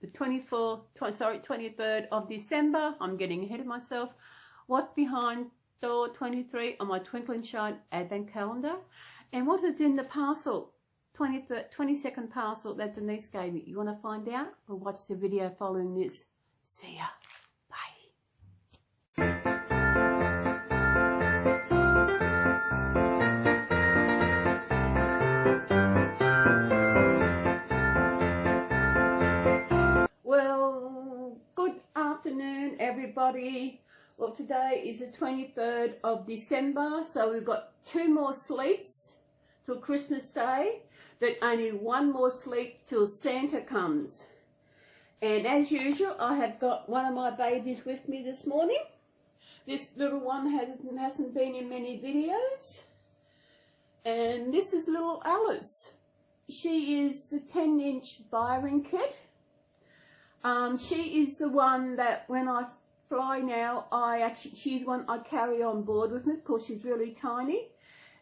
the 23rd of December. I'm getting ahead of myself. What's behind door 23 on my Twinkle and Shine Advent calendar? And what is in the parcel, 22nd parcel that Denise gave me? You want to find out? Well, watch the video following this. See ya. Bye. Well, good afternoon, everybody. Well, today is the 23rd of December, so we've got 2 more sleeps till Christmas Day, but only 1 more sleep till Santa comes. And as usual, I have got one of my babies with me this morning. This little one hasn't been in many videos. And this is little Alice. She is the 10-inch Byron kit. She is the one that when I fly now, she's one I carry on board with me because she's really tiny.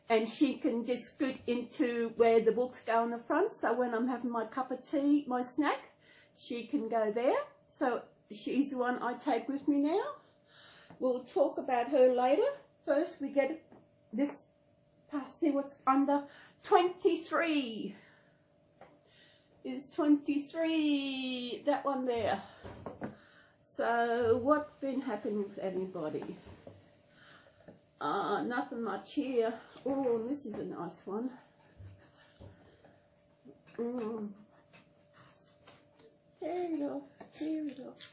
And she can just scoot into where the books go on the front. So when I'm having my cup of tea, my snack, she can go there. So she's the one I take with me now. We'll talk about her later. First we get this, see what's under 23. Is 23, that one there. So what's been happening with everybody? Nothing much here. Oh, this is a nice one. Tear it off, tear it off.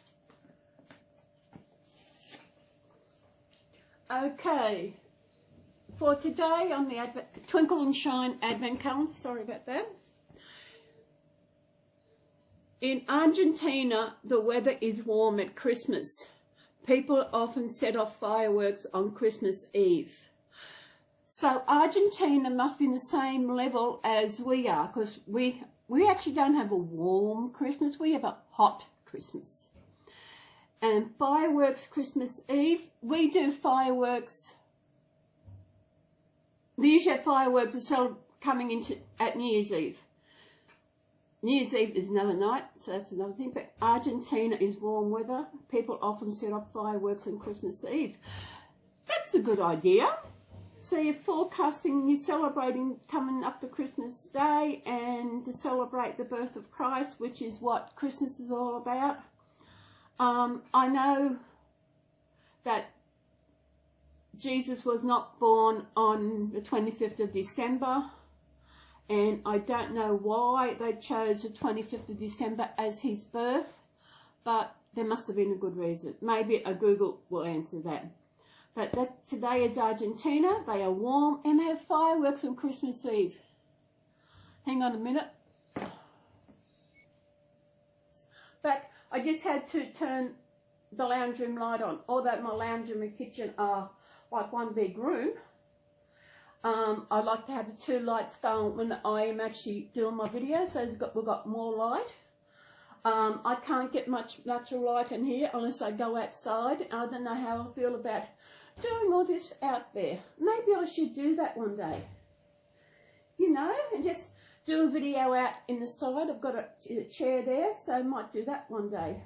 Okay, for today on the Twinkle and Shine Advent calendar, sorry about that. In Argentina, the weather is warm at Christmas. People often set off fireworks on Christmas Eve. So Argentina must be in the same level as we are, because we actually don't have a warm Christmas, we have a hot Christmas. And fireworks Christmas Eve, we do fireworks. We usually have fireworks coming into at New Year's Eve. New Year's Eve is another night, so that's another thing. But Argentina is warm weather. People often set off fireworks on Christmas Eve. That's a good idea. So you're forecasting, you're celebrating coming up to Christmas Day and to celebrate the birth of Christ, which is what Christmas is all about. I know that Jesus was not born on the 25th of December. And I don't know why they chose the 25th of December as his birth, but there must have been a good reason. Maybe a Google will answer that. But today is Argentina. They are warm and they have fireworks on Christmas Eve. Hang on a minute. But I just had to turn the lounge room light on. Although my lounge room and kitchen are like one big room, I like to have the 2 lights going when I am actually doing my video, so we've got more light. I can't get much natural light in here unless I go outside. I don't know how I feel about doing all this out there. Maybe I should do that one day, you know, and just do a video out in the side. I've got a chair there, so I might do that one day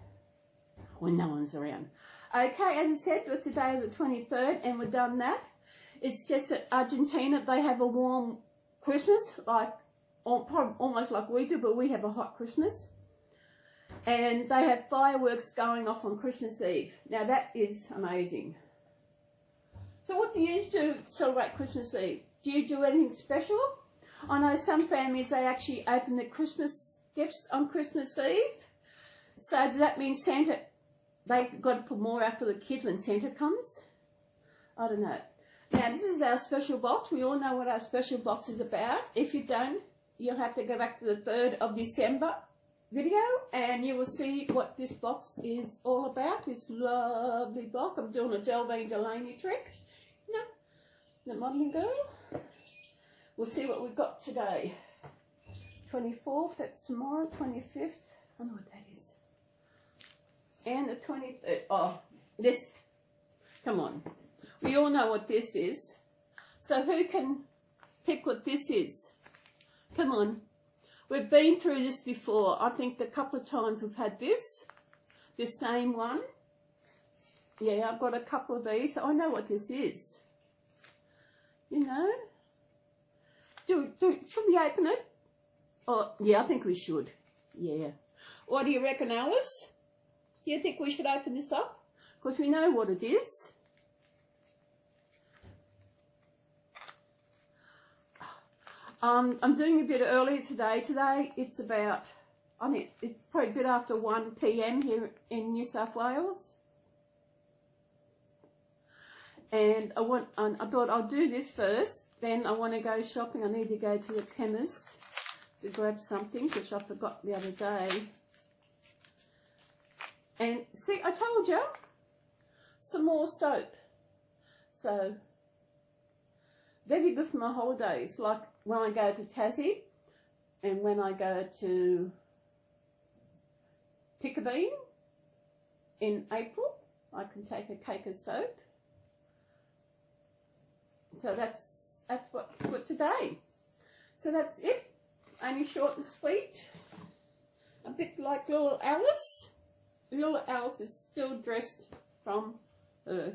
when no one's around. Okay, as I said, today is the 23rd and we've done that. It's just that Argentina, they have a warm Christmas, like almost like we do, but we have a hot Christmas. And they have fireworks going off on Christmas Eve. Now that is amazing. So what do you do to celebrate Christmas Eve? Do you do anything special? I know some families, they actually open the Christmas gifts on Christmas Eve. So does that mean Santa, they've got to put more out for the kids when Santa comes? I don't know. Now, this is our special box. We all know what our special box is about. If you don't, you'll have to go back to the 3rd of December video and you will see what this box is all about. This lovely box. I'm doing a Delvine Delaney trick. You know, the modelling girl. We'll see what we've got today. 24th, that's tomorrow. 25th, I know what that is. And the 23rd. Oh, this. Come on. We all know what this is. So who can pick what this is? Come on. We've been through this before. I think a couple of times we've had this same one. Yeah, I've got a couple of these. I know what this is. You know. Should we open it? Oh, yeah, I think we should. Yeah. What do you reckon, Alice? Do you think we should open this up? Because we know what it is. I'm doing a bit earlier today. Today it's about, I mean, it's probably a bit after 1 p.m. here in New South Wales. And I thought I'll do this first. Then I want to go shopping. I need to go to the chemist to grab something, which I forgot the other day. And see, I told you, some more soap. So, very good for my holidays, like when I go to Tassie and when I go to Pickabeen in April, I can take a cake of soap. So that's what for today. So that's it. Only short and sweet. A bit like little Alice. Little Alice is still dressed from her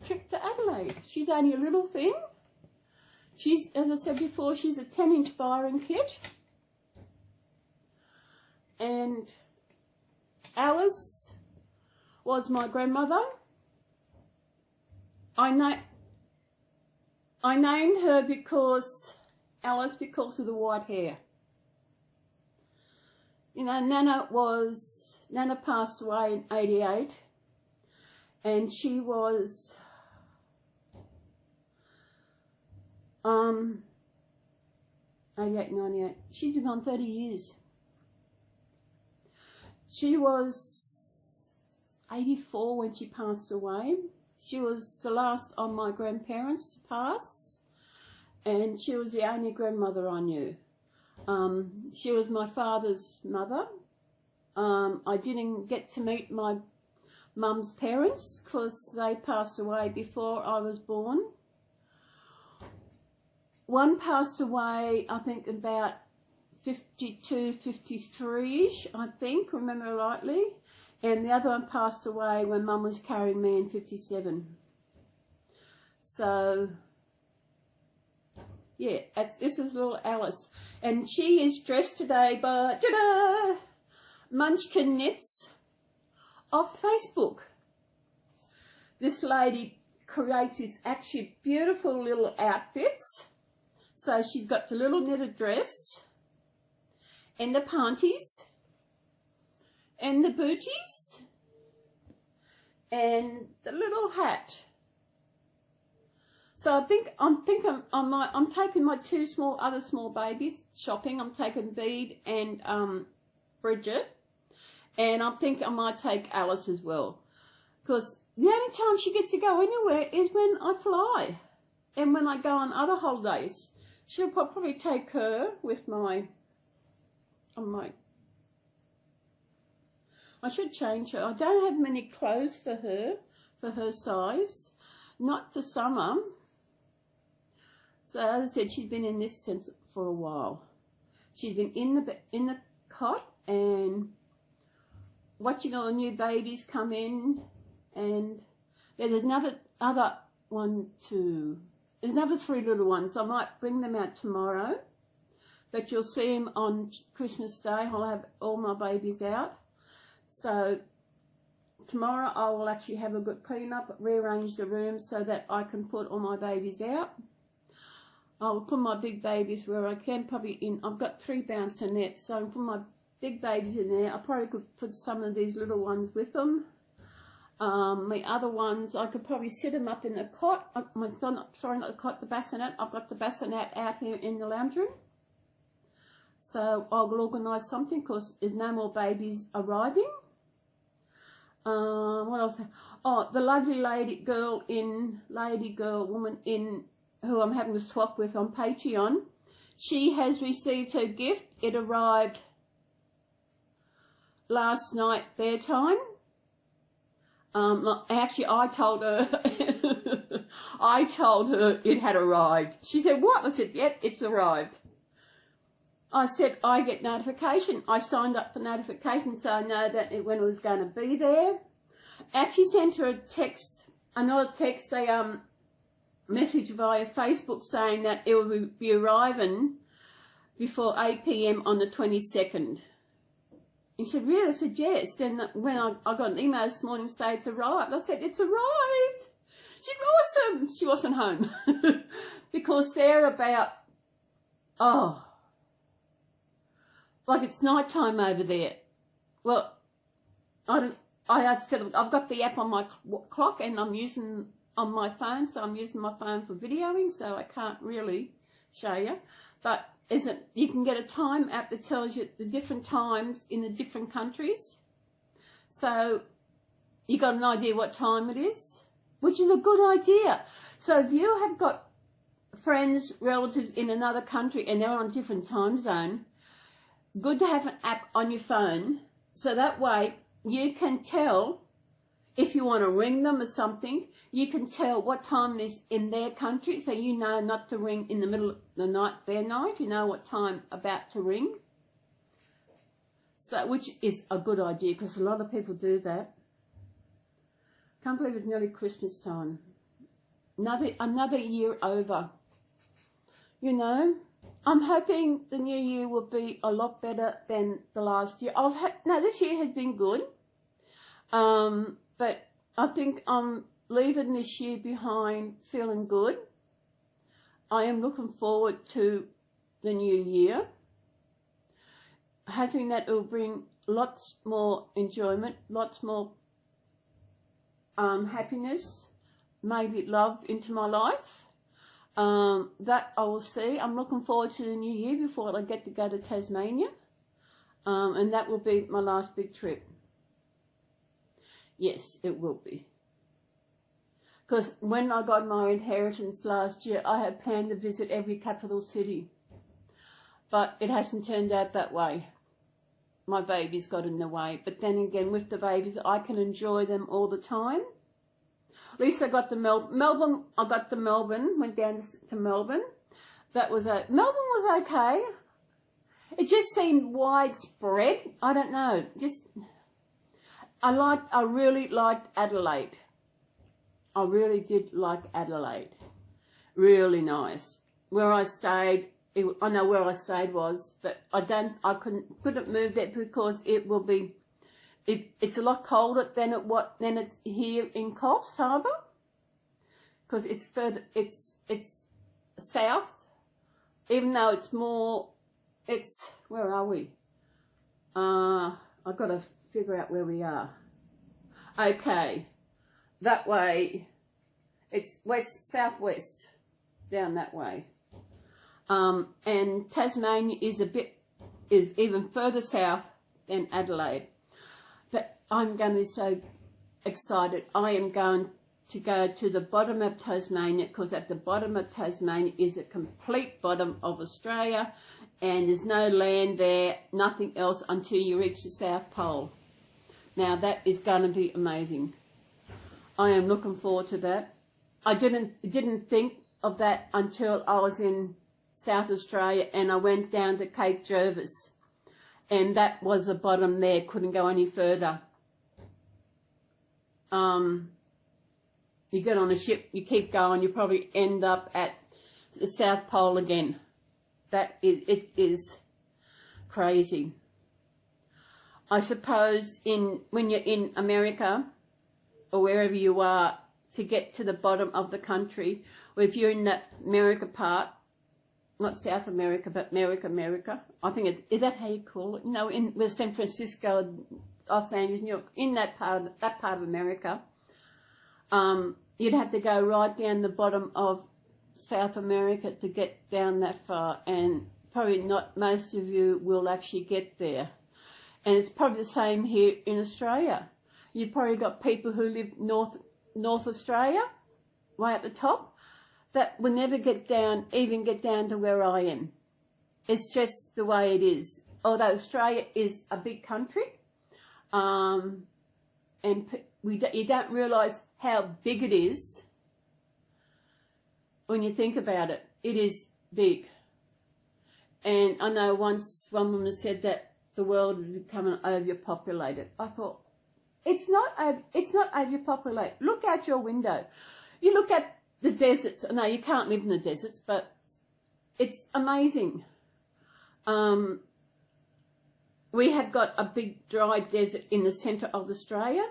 trip to Adelaide. She's only a little thing. She's, as I said before, she's a 10-inch Byron kit. And Alice was my grandmother. I named her because of the white hair. You know, Nana passed away in 88, and she was 88, 98. She's been on 30 years. She was 84 when she passed away. She was the last of my grandparents to pass, and she was the only grandmother I knew. She was my father's mother. I didn't get to meet my mum's parents because they passed away before I was born. One passed away, I think, about 52, 53-ish, I think, remember rightly. And the other one passed away when Mum was carrying me in 57. So, yeah, this is little Alice. And she is dressed today by, ta-da, Munchkin Knits off Facebook. This lady creates these actually beautiful little outfits. So she's got the little knitted dress and the panties and the booties and the little hat. So I'm taking my two other small babies shopping. I'm taking Bede and Bridget, and I think I might take Alice as well, because the only time she gets to go anywhere is when I fly and when I go on other holidays. She'll probably take her with I should change her. I don't have many clothes for her size, not for summer. So as I said, she's been in this sense for a while. She's been in the cot and watching all the new babies come in, and there's another one too. There's another 3 little ones. I might bring them out tomorrow, but you'll see them on Christmas Day. I'll have all my babies out. So tomorrow I will actually have a good clean up, rearrange the room so that I can put all my babies out. I'll put my big babies where I can, probably in, I've got 3 bouncer nets, so I'll put my big babies in there. I probably could put some of these little ones with them. My other ones, I could probably sit them up in the cot. Sorry, not the cot, the bassinet. I've got the bassinet out here in the lounge room. So I'll organise something because there's no more babies arriving. What else? Oh, the lovely woman in who I'm having a swap with on Patreon. She has received her gift. It arrived last night their time. Actually, I told her, I told her it had arrived. She said, what? I said, yep, it's arrived. I said I get notification. I signed up for notification so I know that when it was going to be there. Actually sent her a text, another text, a message via Facebook saying that it will be arriving before 8 p.m. on the 22nd. And she said, really? I said, yes. And when I got an email this morning saying it's arrived, I said, it's arrived. She said, awesome. She wasn't home because they're about, like it's night time over there. Well, I've got the app on my clock and I'm using on my phone, so I'm using my phone for videoing, so I can't really show you. But you can get a time app that tells you the different times in the different countries. So you got an idea what time it is, which is a good idea. So if you have got friends, relatives in another country and they're on a different time zone, good to have an app on your phone so that way you can tell if you want to ring them or something. You can tell what time it is in their country, so you know not to ring in the middle of the night, their night. You know what time about to ring. So, which is a good idea because a lot of people do that. Can't believe it's nearly Christmas time. Another year over. You know, I'm hoping the new year will be a lot better than the last year. This year has been good. But I think I'm leaving this year behind feeling good. I am looking forward to the new year. Hoping that it will bring lots more enjoyment, lots more happiness, maybe love into my life. That I will see. I'm looking forward to the new year before I get to go to Tasmania. And that will be my last big trip. Yes, it will be. Because when I got my inheritance last year, I had planned to visit every capital city. But it hasn't turned out that way. My babies got in the way. But then again, with the babies, I can enjoy them all the time. At least I got the Melbourne. I got to Melbourne, went down to Melbourne. Melbourne was okay. It just seemed widespread. I don't know. I really liked Adelaide. I really did like Adelaide. Really nice. Where I stayed, I know where I stayed was, but I couldn't move there because it's a lot colder than it's here in Coffs Harbour. Because it's further, it's south, even though where are we? I've got to figure out where we are. Okay, that way, it's southwest, down that way. And Tasmania is even further south than Adelaide. But I'm going to be so excited. I am going to go to the bottom of Tasmania, because at the bottom of Tasmania is a complete bottom of Australia, and there's no land there, nothing else until you reach the South Pole. Now that is going to be amazing. I am looking forward to that. I didn't think of that until I was in South Australia and I went down to Cape Jervis, and that was the bottom there, couldn't go any further. You get on a ship, you keep going, you probably end up at the South Pole again. It is crazy. I suppose when you're in America or wherever you are, to get to the bottom of the country, or if you're in that America part, not South America, but America. I think is that how you call it? No, with San Francisco, Los Angeles, New York, in that part of America, you'd have to go right down the bottom of South America to get down that far, and probably not most of you will actually get there. And it's probably the same here in Australia. You've probably got people who live North Australia, way at the top, that will never even get down to where I am. It's just the way it is. Although Australia is a big country, and you don't realise how big it is when you think about it. It is big. And I know once one woman said that the world is becoming overpopulated. I thought, it's not overpopulated. Look out your window. You look at the deserts. No, you can't live in the deserts, but it's amazing. We have got a big dry desert in the centre of Australia.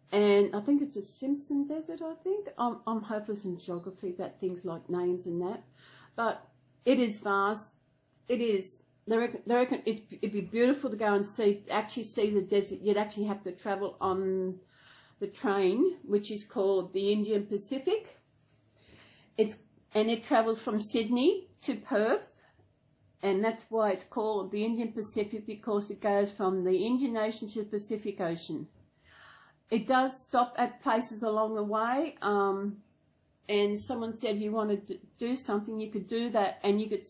And I think it's a Simpson Desert, I think. I'm hopeless in geography about things like names and that. But it is vast. It is. They reckon it'd be beautiful to go and actually see the desert. You'd actually have to travel on the train, which is called the Indian Pacific. It travels from Sydney to Perth. And that's why it's called the Indian Pacific, because it goes from the Indian Ocean to the Pacific Ocean. It does stop at places along the way, and someone said if you wanted to do something, you could do that, and you could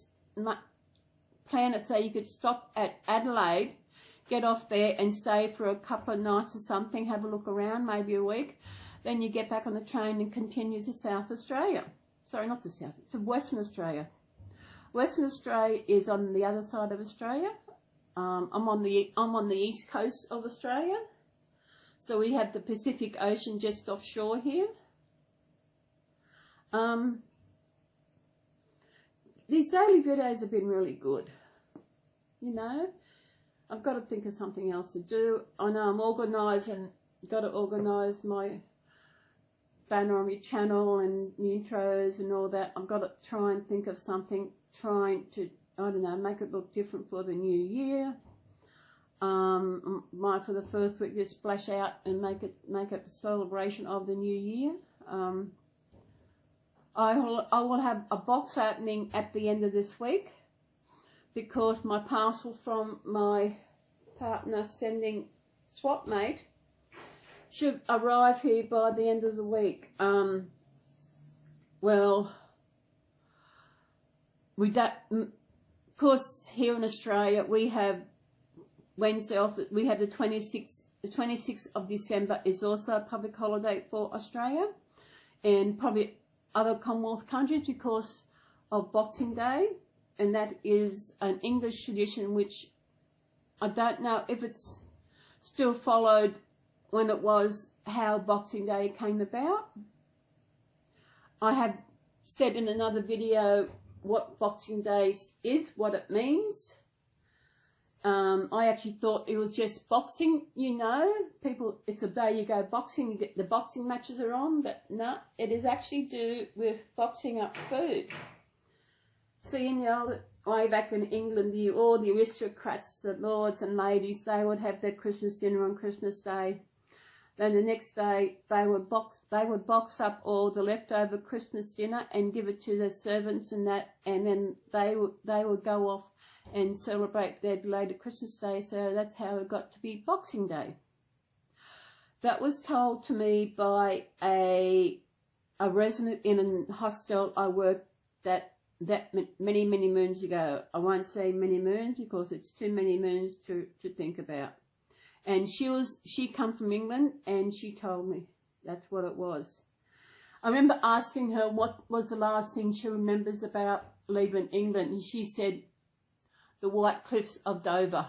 plan it so you could stop at Adelaide, get off there and stay for a couple of nights or something, have a look around, maybe a week. Then you get back on the train and continue to South Australia. Sorry, not to South, to Western Australia. Western Australia is on the other side of Australia. I'm on the east coast of Australia. So we have the Pacific Ocean just offshore here. These daily videos have been really good. You know, I've got to think of something else to do. I know I'm organising, got to organise my banner on my channel and the intros and all that. I've got to try and think of something, trying to, I don't know, make it look different for the new year. Might for the first week just splash out and make it a celebration of the new year. I will have a box opening at the end of this week, because my parcel from my partner sending swapmate should arrive here by the end of the week. Well, we don't, of course, here in Australia we have Wednesday off. We have the 26th. The 26th of December is also a public holiday for Australia and probably other Commonwealth countries because of Boxing Day, and that is an English tradition which I don't know if it's still followed when it was how Boxing Day came about. I have said in another video what Boxing Day is, what it means. I actually thought it was just boxing, you know, people, it's a day you go boxing, you get the boxing matches are on, but no, it is actually do with boxing up food. So, you know, way back in England, all the aristocrats, the lords and ladies, they would have their Christmas dinner on Christmas Day. Then the next day, they would box up all the leftover Christmas dinner and give it to their servants and that, and then they would go off and celebrate their belated Christmas Day. So that's how it got to be Boxing Day. That was told to me by a resident in a hostel I worked at that many moons ago. I won't say many moons because it's too many moons to think about. And she come from England, and she told me that's what it was. I remember asking her what was the last thing she remembers about leaving England, and she said the white cliffs of Dover,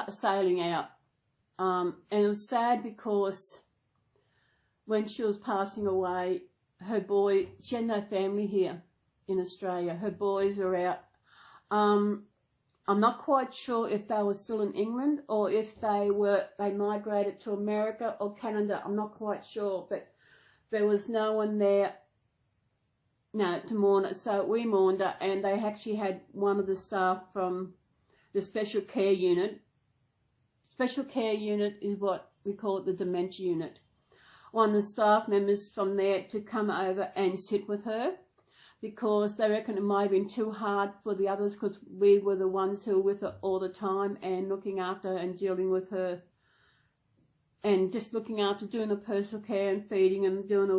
sailing out. And it was sad because when she was passing away, she had no family here in Australia. Her boys are out. I'm not quite sure if they were still in England or if they migrated to America or Canada. I'm not quite sure, but there was no one there, to mourn it. So we mourned her, and they actually had one of the staff from the special care unit. Special care unit is what we call it, the dementia unit. One of the staff members from there to come over and sit with her, because they reckon it might have been too hard for the others, because we were the ones who were with her all the time and looking after her and dealing with her and just looking after, doing the personal care and feeding and doing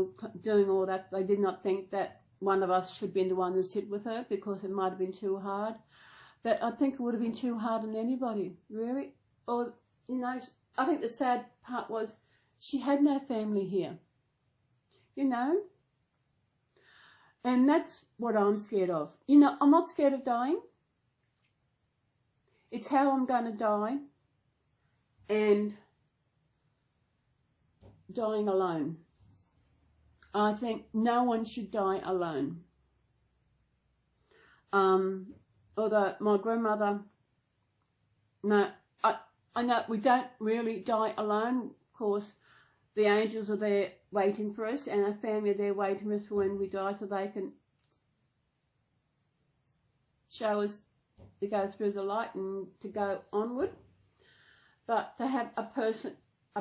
all that. They did not think that one of us should be the one to sit with her because it might have been too hard. But I think it would have been too hard on anybody, really. Or, you know, I think the sad part was she had no family here, you know. And that's what I'm scared of. You know, I'm not scared of dying. It's how I'm going to die, and dying alone. I think no one should die alone. Although my grandmother, no, I know we don't really die alone. Of course, the angels are there waiting for us, and our family are there waiting for us for when we die, so they can show us to go through the light and to go onward. But to have a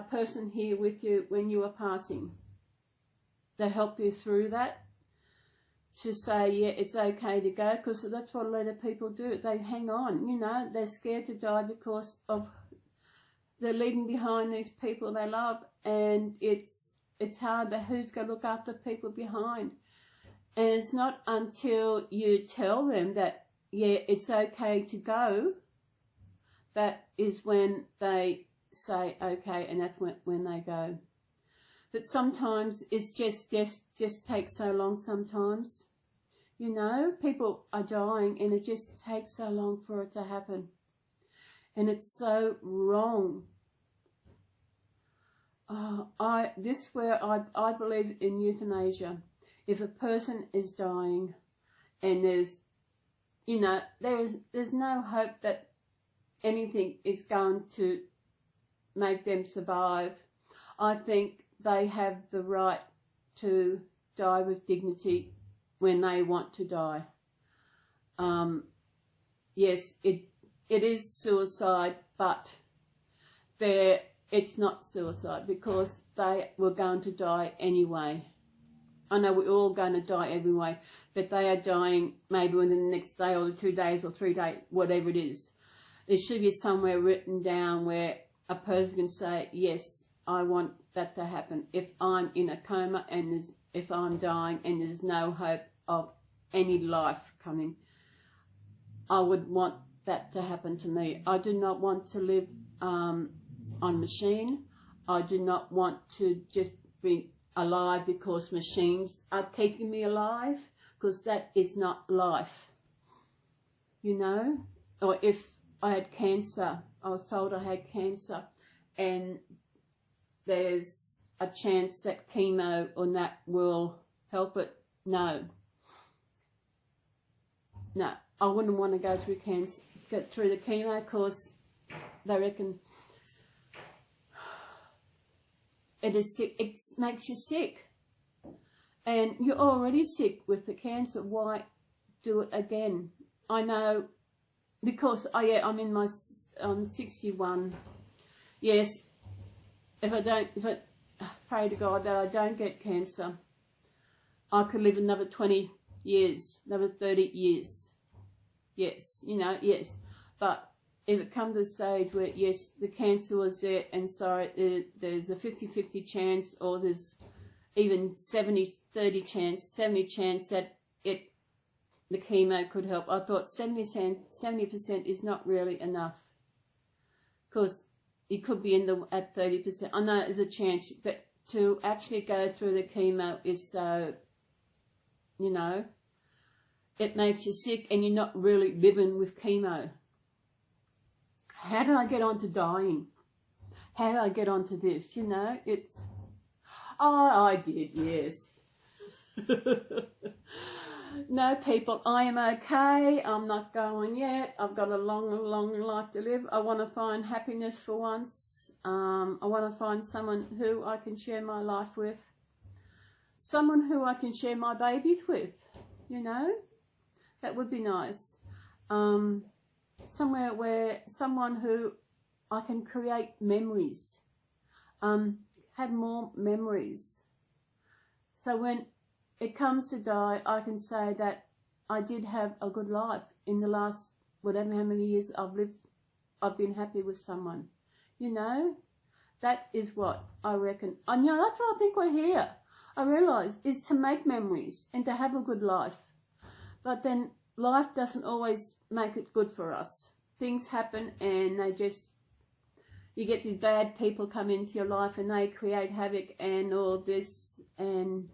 person here with you when you are passing, they help you through that, to say, yeah, it's okay to go, because that's what a lot of people do. They hang on, you know, they're scared to die because of they're leaving behind these people they love, and it's hard, but who's going to look after people behind? And it's not until you tell them that, yeah, it's okay to go, that is when they say okay, and that's when they go. But sometimes it's just takes so long sometimes. You know, people are dying and it just takes so long for it to happen. And it's so wrong. I believe in euthanasia. If a person is dying and there's, you know, there's no hope that anything is going to make them survive, I think they have the right to die with dignity when they want to die. Yes, it is suicide, but it's not suicide, because they were going to die anyway. I know we're all going to die anyway, but they are dying maybe within the next day or 2 days or 3 days, whatever it is. There should be somewhere written down where a person can say, yes, I want that to happen. If I'm in a coma and if I'm dying and there's no hope of any life coming, I would want that to happen to me. I do not want to live on machine. I do not want to just be alive because machines are keeping me alive, because that is not life, you know. Or if I had cancer, I was told I had cancer, and there's a chance that chemo or that will help it. No, I wouldn't want to go through cancer, get through the chemo, because they reckon it is sick. It makes you sick, and you're already sick with the cancer. Why do it again? I know, because I'm 61. Yes, if I pray to God that I don't get cancer, I could live another 20 years, another 30 years. Yes, you know, yes. But if it comes to a stage where, yes, the cancer was there, and so there's a 50-50 chance, or there's even 70 chance that the chemo could help. I thought 70% is not really enough, because it could be at 30%. I know there's a chance, but to actually go through the chemo is so, you know, it makes you sick, and you're not really living with chemo. How did I get on to dying? How did I get on to this? You know, it's, oh, I did, yes. No, people, I am okay. I'm not going yet. I've got a long, long life to live. I want to find happiness for once. I want to find someone who I can share my life with. Someone who I can share my babies with, you know. That would be nice. Somewhere where someone who I can create memories, have more memories. So when it comes to die, I can say that I did have a good life in the last, whatever how many years I've lived. I've been happy with someone, you know. That is what I reckon. I know, that's what I think we're here. I realise is to make memories and to have a good life. But then life doesn't always make it good for us. Things happen, and you get these bad people come into your life, and they create havoc and all this, and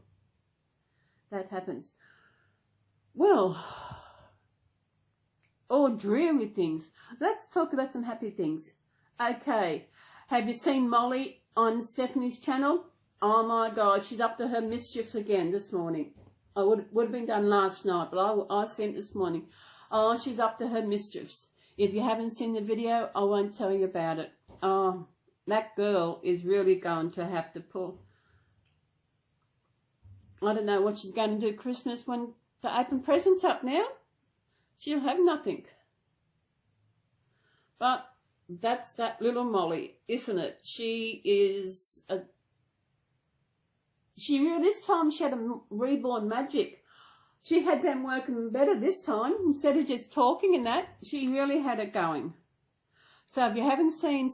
that happens. Well, all dreary things. Let's talk about some happy things. Okay, have you seen Molly on Stephanie's channel? Oh my God, she's up to her mischiefs again this morning. I would have been done last night, but I sent this morning. Oh, she's up to her mischiefs. If you haven't seen the video, I won't tell you about it. Oh, that girl is really going to have to pull. I don't know what she's going to do Christmas when to open presents up now. She'll have nothing. But that's that little Molly, isn't it? She is a... this time she had a reborn magic. She had them working better this time. Instead of just talking and that, she really had it going. So if you haven't seen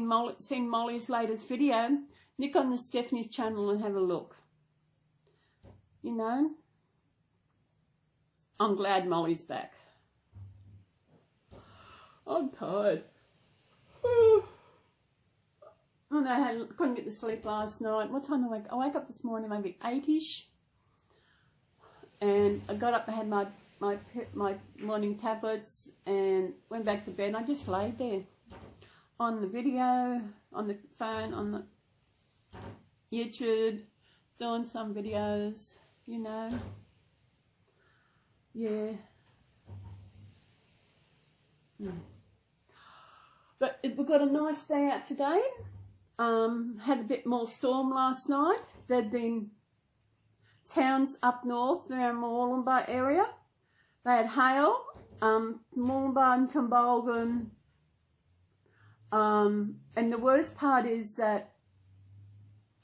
Molly's latest video, nick on the Stephanie's channel and have a look. You know, I'm glad Molly's back. I'm tired. Oh no, I couldn't get to sleep last night. What time did I wake up? I woke up this morning maybe 8ish. And I got up and had my morning tablets and went back to bed. And I just laid there on the video, on the phone, on the YouTube, doing some videos, you know. Yeah. But we've got a nice day out today. Had a bit more storm last night. There'd been towns up north around Mooloolaba area. They had hail. Mooloolaba and Tumbolgan. And the worst part is that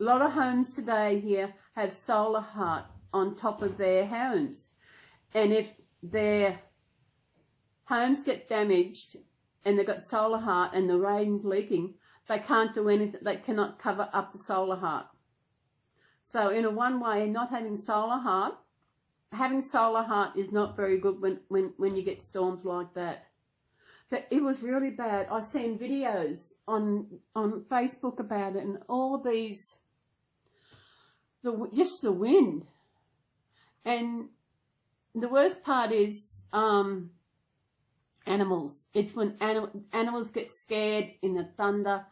a lot of homes today here have solar heart on top of their homes. And if their homes get damaged and they've got solar heart and the rain's leaking, they can't do anything. They cannot cover up the solar heart. So in a one way, not having solar heart is not very good when you get storms like that. But it was really bad. I've seen videos on Facebook about it, and all of these, just the wind. And the worst part is animals. It's when animals get scared in the thunder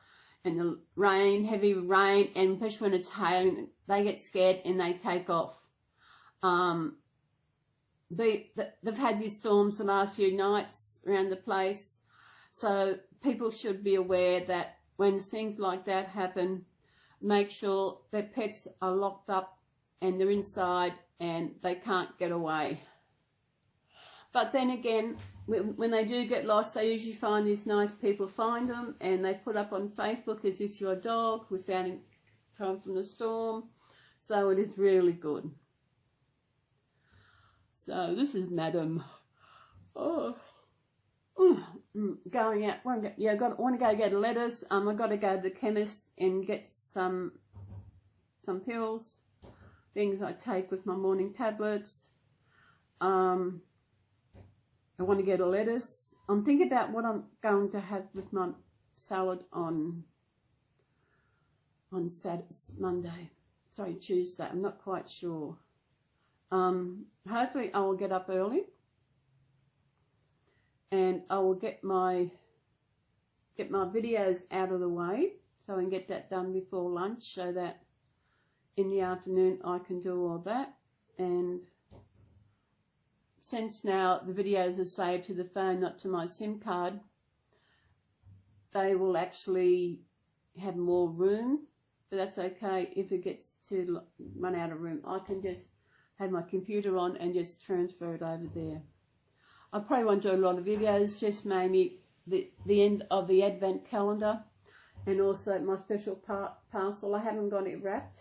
and the rain, heavy rain, and especially when it's hailing, they get scared and they take off. They've had these storms the last few nights around the place, so people should be aware that when things like that happen, make sure their pets are locked up and they're inside and they can't get away. But then again, when they do get lost, they usually find these nice people find them and they put up on Facebook, is this your dog? We found him from the storm. So it is really good. So this is Madam. Oh, going out. Yeah, I want to go get lettuce. I've got to go to the chemist and get some pills, things I take with my morning tablets. I want to get a lettuce. I'm thinking about what I'm going to have with my salad on Tuesday. I'm not quite sure. Hopefully I will get up early and I will get my videos out of the way so I can get that done before lunch, so that in the afternoon I can do all that. And since now the videos are saved to the phone, not to my SIM card, they will actually have more room, but that's okay. If it gets to run out of room, I can just have my computer on and just transfer it over there. I probably won't do a lot of videos, just maybe the end of the Advent calendar and also my special parcel. I haven't got it wrapped.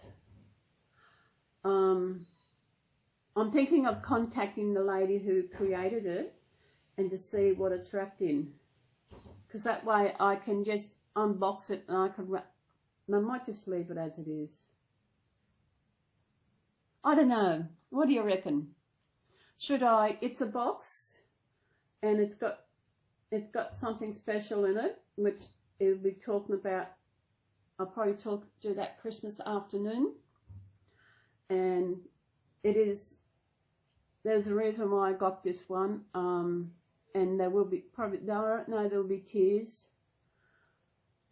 I'm thinking of contacting the lady who created it and to see what it's wrapped in, because that way I can just unbox it and I can wrap. I might just leave it as it is. I don't know. What do you reckon? Should I? It's a box and it's got something special in it, which it'll be talking about. I'll probably do that Christmas afternoon, and it is there's a reason why I got this one, and there will be probably, there will be tears,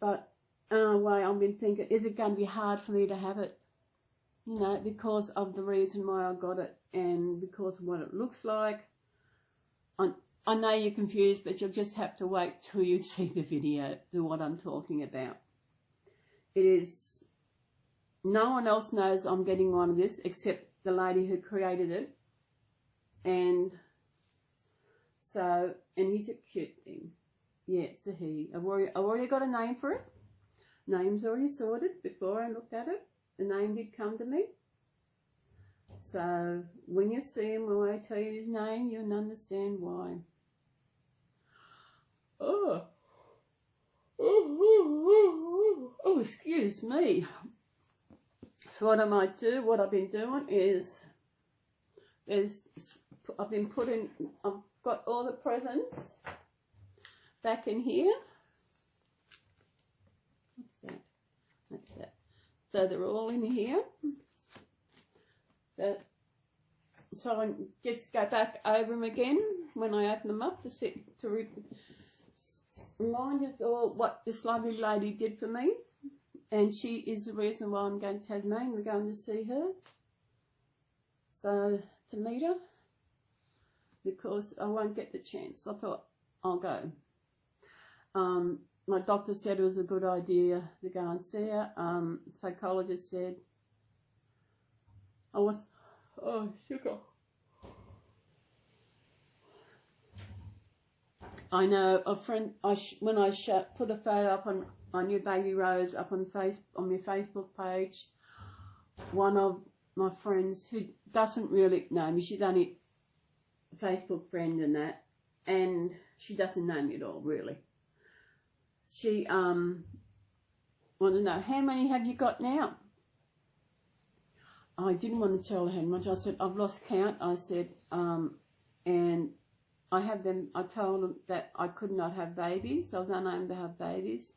but in a way I've been thinking, is it going to be hard for me to have it, you know, because of the reason why I got it and because of what it looks like. I know you're confused, but you'll just have to wait till you see the video to what I'm talking about. It is, no one else knows I'm getting one of this except the lady who created it. And so, and he's a cute thing. Yeah, it's a he. I've already got a name for it. Name's already sorted before I looked at it. The name did come to me. So when you see him, when I tell you his name, you'll understand why. Oh, excuse me. So what I might do, what I've been doing is, I've got all the presents back in here. What's that? That's that. So they're all in here. So I just go back over them again when I open them up to remind us all what this lovely lady did for me. And she is the reason why I'm going to Tasmania. We're going to see her. So, to meet her. Because I won't get the chance. I thought, I'll go. My doctor said it was a good idea to go and see her. Psychologist said, sugar. I know a friend, when I put a photo up on my new baby Rose up on my Facebook page, one of my friends who doesn't really know me, she's only a Facebook friend and that, and she doesn't know me at all, really. She wanted to know, how many have you got now? I didn't want to tell her how much. I said, I've lost count. I said, and I have them, I told them that I could not have babies. I was unable to have babies.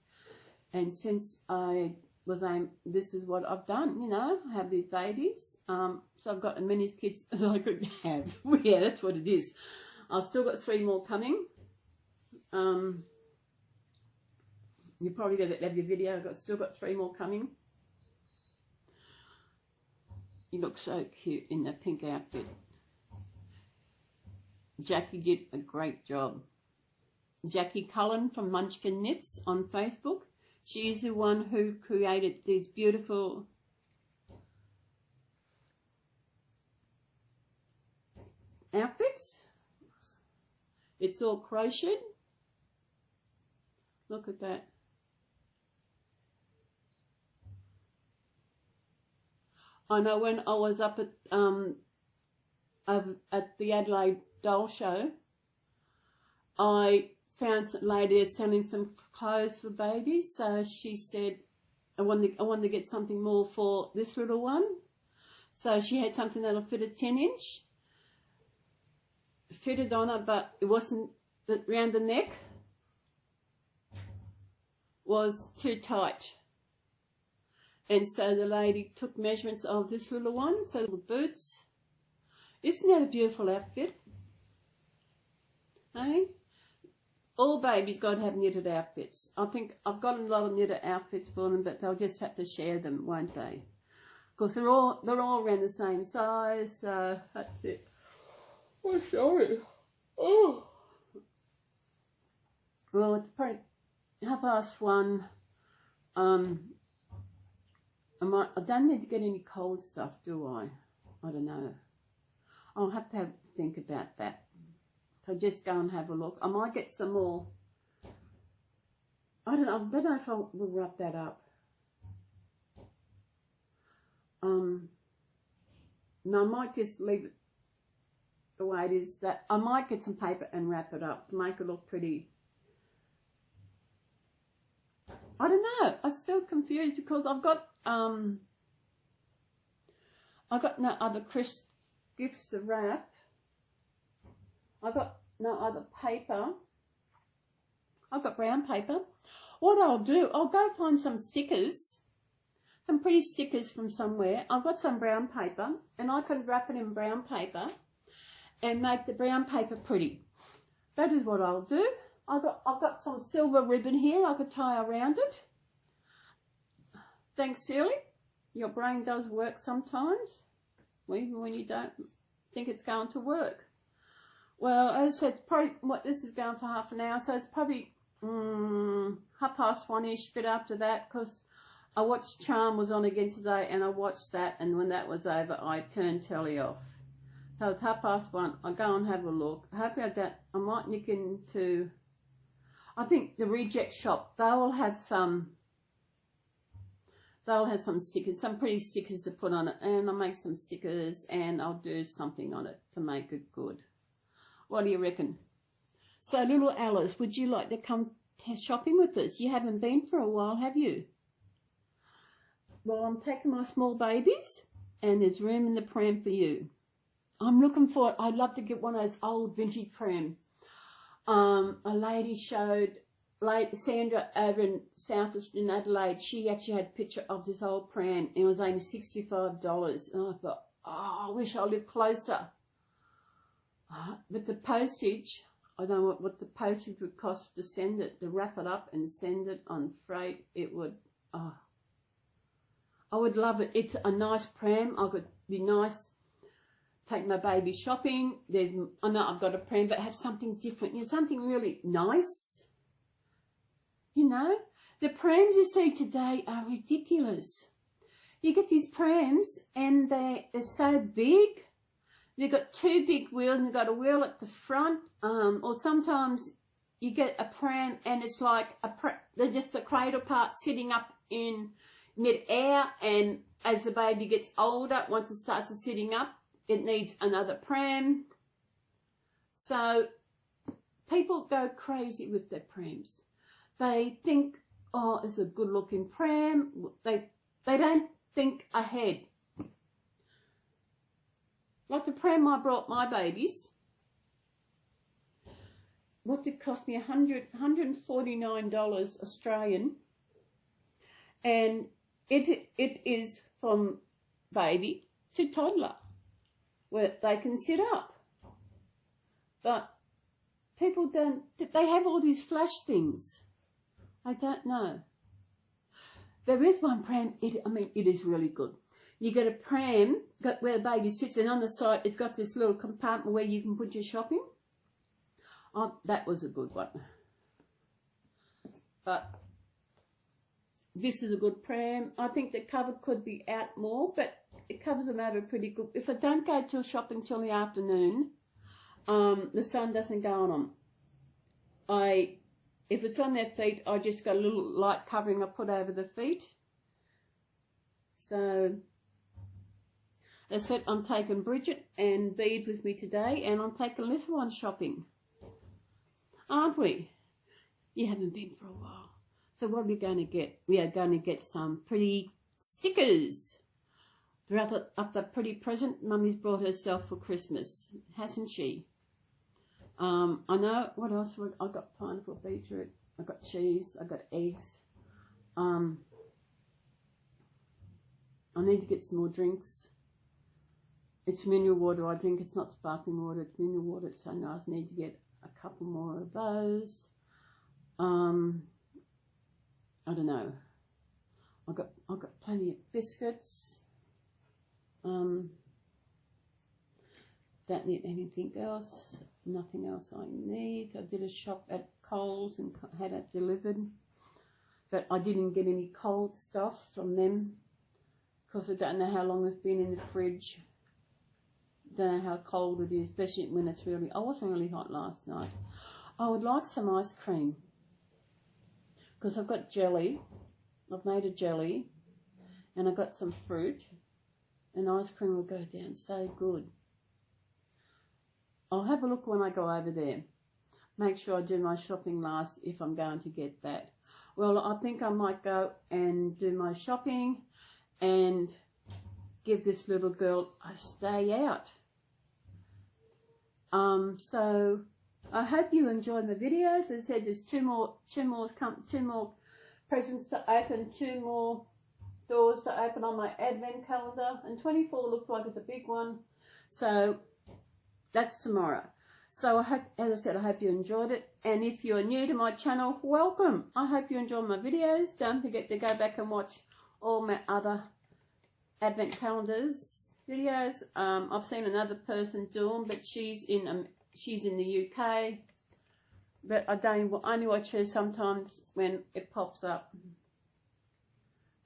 And since I was this is what I've done, you know, have these babies. So I've got as many kids as I could have. Yeah, that's what it is. I've still got 3 more coming. You probably got to have your video. I've still got 3 more coming. You look so cute in that pink outfit. Jackie did a great job. Jackie Cullen from Munchkin Knits on Facebook. She's the one who created these beautiful outfits. It's all crocheted. Look at that. I know when I was up at the Adelaide Doll Show, I found some lady selling some clothes for babies. So she said, I wanted to get something more for this little one. So she had something that'll fit a 10-inch. Fitted on her, but it wasn't, around the neck was too tight. And so the lady took measurements of this little one, so the boots. Isn't that a beautiful outfit? Hey? All babies got to have knitted outfits. I think I've got a lot of knitted outfits for them, but they'll just have to share them, won't they? Because they're all around the same size, so that's it. Oh, sorry. Oh. Well, it's probably 1:30. I don't need to get any cold stuff, do I? I don't know. I'll have to think about that. So just go and have a look. I might get some more. I don't know. I don't know if I will wrap that up. No, I might just leave it the way it is. That I might get some paper and wrap it up to make it look pretty. I don't know. I'm still confused because I've got no other gifts to wrap. I've got no other paper. I've got brown paper. What I'll do, I'll go find some stickers, some pretty stickers from somewhere. I've got some brown paper, and I can wrap it in brown paper, and make the brown paper pretty. That is what I'll do. I've got some silver ribbon here I could tie around it. Thanks, Celie. Your brain does work sometimes, even when you don't think it's going to work. Well, as I said, probably this is going for half an hour, so it's probably 1:30ish, bit after that, because I watched Charm was on again today, and I watched that, and when that was over, I turned telly off. So it's 1:30. I'll go and have a look. Hopefully I might nick into, I think the reject shop, they'll have some stickers, some pretty stickers to put on it, and I'll make some stickers, and I'll do something on it to make it good. What do you reckon? So, little Alice, would you like to come shopping with us? You haven't been for a while, have you? Well, I'm taking my small babies, and there's room in the pram for you. I'm looking for it. I'd love to get one of those old vintage pram. A lady showed, Sandra over in in Adelaide, she actually had a picture of this old pram, and it was only $65. And I thought, oh, I wish I lived closer. But the postage, I don't know what the postage would cost to send it, to wrap it up and send it on freight. It would, I would love it. It's a nice pram. I could be nice, take my baby shopping. I know I've got a pram, but have something different. You know, something really nice. You know, the prams you see today are ridiculous. You get these prams and they're so big. You've got two big wheels and you've got a wheel at the front. Or sometimes you get a pram and it's like they're just a cradle part sitting up in mid-air, and as the baby gets older, once it starts sitting up, it needs another pram. So people go crazy with their prams. They think, oh, it's a good looking pram. They don't think ahead. Like the pram I brought my babies, what did it cost me? $149 Australian, and it is from baby to toddler, where they can sit up. But people don't, they have all these flash things. I don't know. There is one pram, it is really good. You get a pram where the baby sits, and on the side it's got this little compartment where you can put your shopping. Oh, that was a good one. But this is a good pram. I think the cover could be out more, but it covers them over pretty good. If I don't go till shopping till the afternoon, the sun doesn't go on them. If it's on their feet, I just got a little light covering I put over the feet. So, as I said, I'm taking Bridget and Bede with me today, and I'm taking little one shopping. Aren't we? You haven't been for a while. So what are we going to get? We are going to get some pretty stickers. Wrap up the pretty present Mummy's brought herself for Christmas, hasn't she? I know, what else? I got pineapple, beetroot, I got cheese, I got eggs. I need to get some more drinks. It's mineral water I drink, it's not sparkling water, it's mineral water, it's so nice. I need to get a couple more of those. I don't know. I've got plenty of biscuits. Don't need anything else. Nothing else I need. I did a shop at Coles and had it delivered, but I didn't get any cold stuff from them because I don't know how long it's been in the fridge. Don't know how cold it is, especially when it's really, I wasn't really hot last night. I would like some ice cream because I've got jelly. I've made a jelly and I've got some fruit, and ice cream will go down so good. I'll have a look when I go over there. Make sure I do my shopping last if I'm going to get that. Well, I think I might go and do my shopping and give this little girl a stay out. So I hope you enjoyed the videos. As I said, there's two more presents to open, 2 more doors to open on my advent calendar, and 24 looks like it's a big one. So That's tomorrow. So I hope, as I said, I hope you enjoyed it. And if you're new to my channel, welcome. I hope you enjoy my videos. Don't forget to go back and watch all my other Advent calendars videos. I've seen another person do them, but she's in the UK. But I only watch her sometimes when it pops up.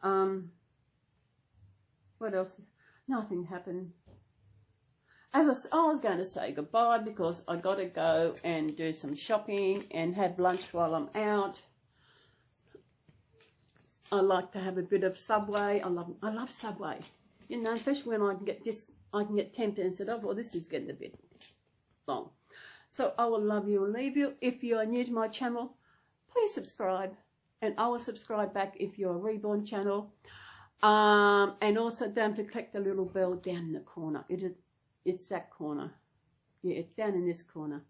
What else? Nothing happened. I was going to say goodbye because I got to go and do some shopping and have lunch while I'm out. I like to have a bit of Subway. I love Subway. You know, especially when I can get tempted and said, oh, well, this is getting a bit long. So I will love you and leave you. If you are new to my channel, please subscribe. And I will subscribe back if you're a Reborn channel. And also don't forget to click the little bell down in the corner. It's that corner. Yeah, it's down in this corner.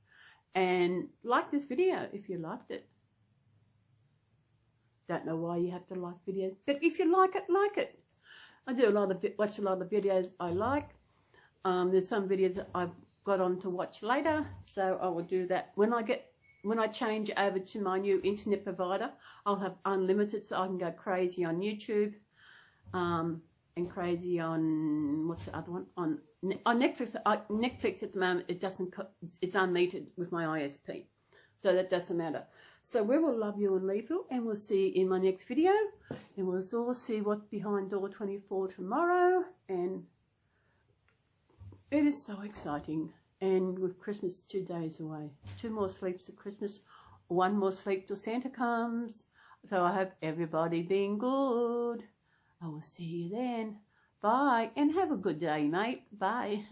And like this video if you liked it. Don't know why you have to like videos, but if you like it, like it. I do watch a lot of videos I like. There's some videos that I've got on to watch later, so I will do that when I change over to my new internet provider. I'll have unlimited, so I can go crazy on YouTube, and crazy on what's the other one, on Netflix. Netflix at the moment it's unmetered with my ISP, so that doesn't matter. So we will love you and leave you, and we'll see you in my next video, and we'll all see what's behind door 24 tomorrow. And it is so exciting. And with Christmas 2 days away, 2 more sleeps of Christmas, 1 more sleep till Santa comes. So I hope everybody being good. I will see you then. Bye, and have a good day, mate. Bye.